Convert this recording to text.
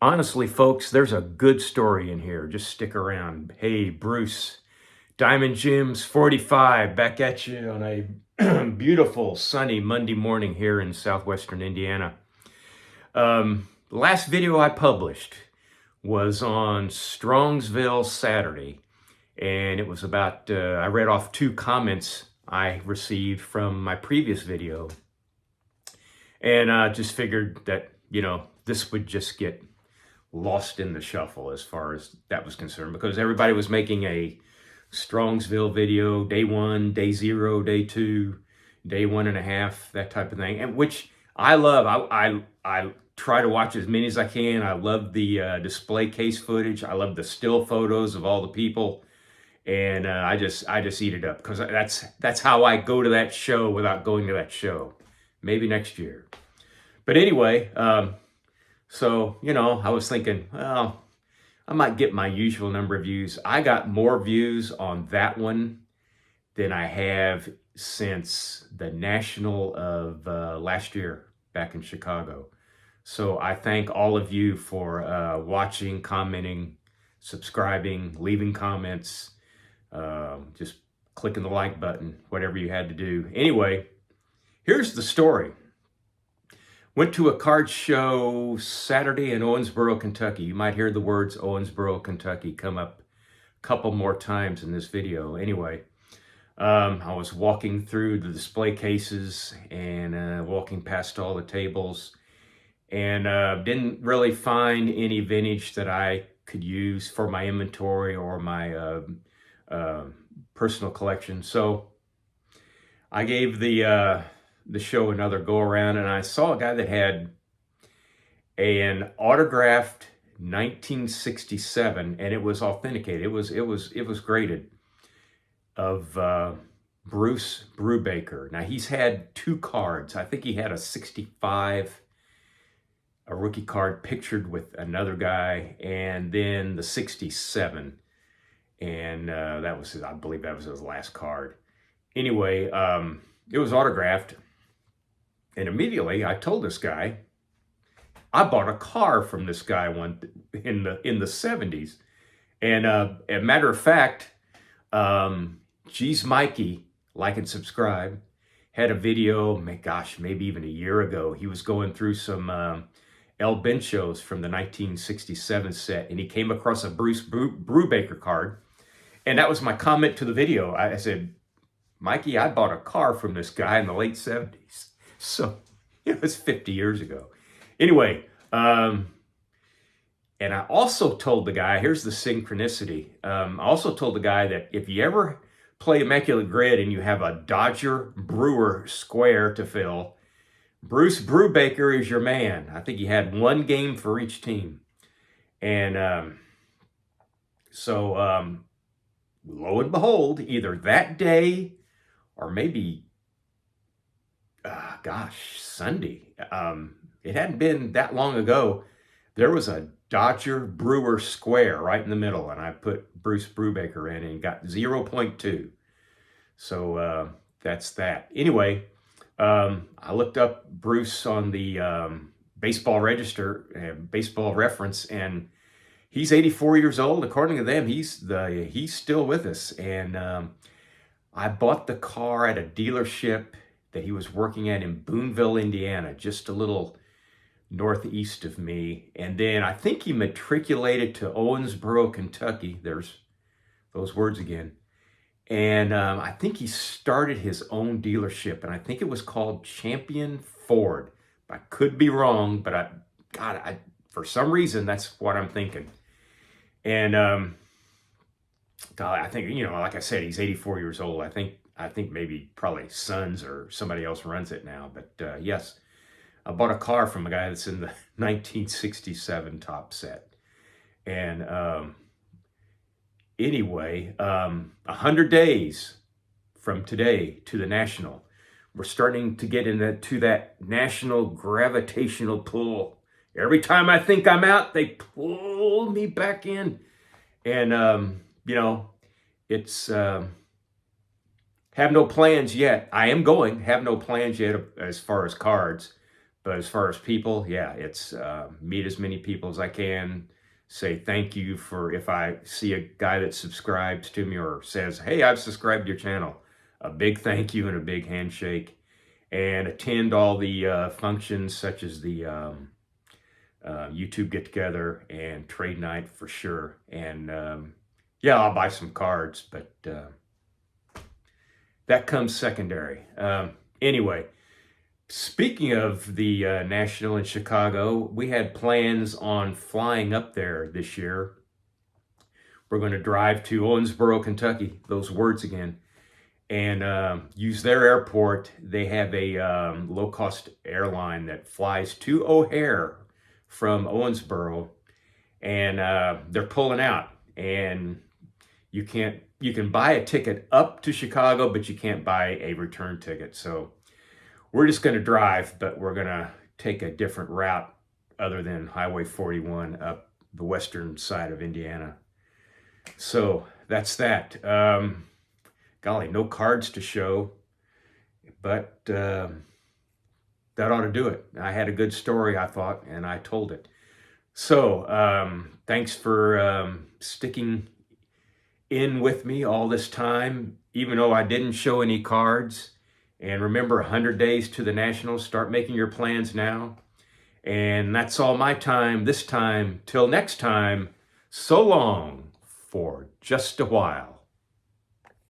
Honestly, folks, there's a good story in here. Just stick around. Hey, Bruce, Diamond Jim's 45, back at you on a beautiful sunny Monday morning here in southwestern Indiana. The last video I published was on Strongsville Saturday, and it was about, I read off 2 comments I received from my previous video, and I just figured that, this would just get lost in the shuffle as far as that was concerned, because everybody was making a Strongsville video, day 1, day 0, day 2, day 1.5, that type of thing, and which I love. I try to watch as many as I can. I love the display case footage. I love the still photos of all the people, and I just eat it up, because that's how I go to that show without going to that show. Maybe next year. But anyway, so, I was thinking, well, I might get my usual number of views. I got more views on that one than I have since the National of last year back in Chicago. So I thank all of you for watching, commenting, subscribing, leaving comments, just clicking the like button, whatever you had to do. Anyway, here's the story. Went to a card show Saturday in Owensboro, Kentucky. You might hear the words Owensboro, Kentucky come up a couple more times in this video. Anyway, I was walking through the display cases and walking past all the tables, and didn't really find any vintage that I could use for my inventory or my personal collection. So I gave the show another go around, and I saw a guy that had an autographed 1967, and it was authenticated. It was graded, of Bruce Brubaker. Now, he's had 2 cards. I think he had a 65, a rookie card pictured with another guy, and then the 67, and that was I believe that was his last card. Anyway, it was autographed. And immediately I told this guy, I bought a car from this guy in the 70s. And a matter of fact, Geez Mikey, like and subscribe, had a video, maybe even a year ago. He was going through some El Benchos from the 1967 set, and he came across a Bruce Brubaker card. And that was my comment to the video. I said, Mikey, I bought a car from this guy in the late 70s. So it was 50 years ago. Anyway, and I also told the guy, here's the synchronicity. I also told the guy that if you ever play Immaculate Grid and you have a Dodger Brewer square to fill, Bruce Brubaker is your man. I think he had 1 game for each team. And so lo and behold, either that day or maybe Sunday. It hadn't been that long ago. There was a Dodger Brewer square right in the middle, and I put Bruce Brubaker in and got 0.2. So that's that. Anyway, I looked up Bruce on the baseball register, baseball reference, and he's 84 years old. According to them, he's still with us. And I bought the car at a dealership that he was working at in Boonville, Indiana, just a little northeast of me. And then I think he matriculated to Owensboro, Kentucky. There's those words again. And I think he started his own dealership, and I think it was called Champion Ford. I could be wrong, but for some reason, that's what I'm thinking. And I think, like I said, he's 84 years old. I think maybe probably sons or somebody else runs it now. But yes, I bought a car from a guy that's in the 1967 top set. And anyway, 100 days from today to the National. We're starting to get into that national gravitational pull. Every time I think I'm out, they pull me back in. And, it's... have no plans yet. I am going. Have no plans yet as far as cards. But as far as people, yeah, it's meet as many people as I can. Say thank you for, if I see a guy that subscribes to me or says, hey, I've subscribed to your channel, a big thank you and a big handshake. And attend all the functions such as the YouTube get together and trade night for sure. And yeah, I'll buy some cards, but that comes secondary. Anyway, speaking of the National in Chicago, we had plans on flying up there this year. We're going to drive to Owensboro, Kentucky, those words again, and use their airport. They have a low-cost airline that flies to O'Hare from Owensboro, and they're pulling out. And you can buy a ticket up to Chicago, but you can't buy a return ticket. So we're just going to drive, but we're going to take a different route other than Highway 41 up the western side of Indiana. So that's that. Golly, no cards to show, but that ought to do it. I had a good story, I thought, and I told it. So thanks for sticking in with me all this time, even though I didn't show any cards. And remember, 100 days to the Nationals. Start making your plans now. And that's all my time this time. Till next time, so long for just a while.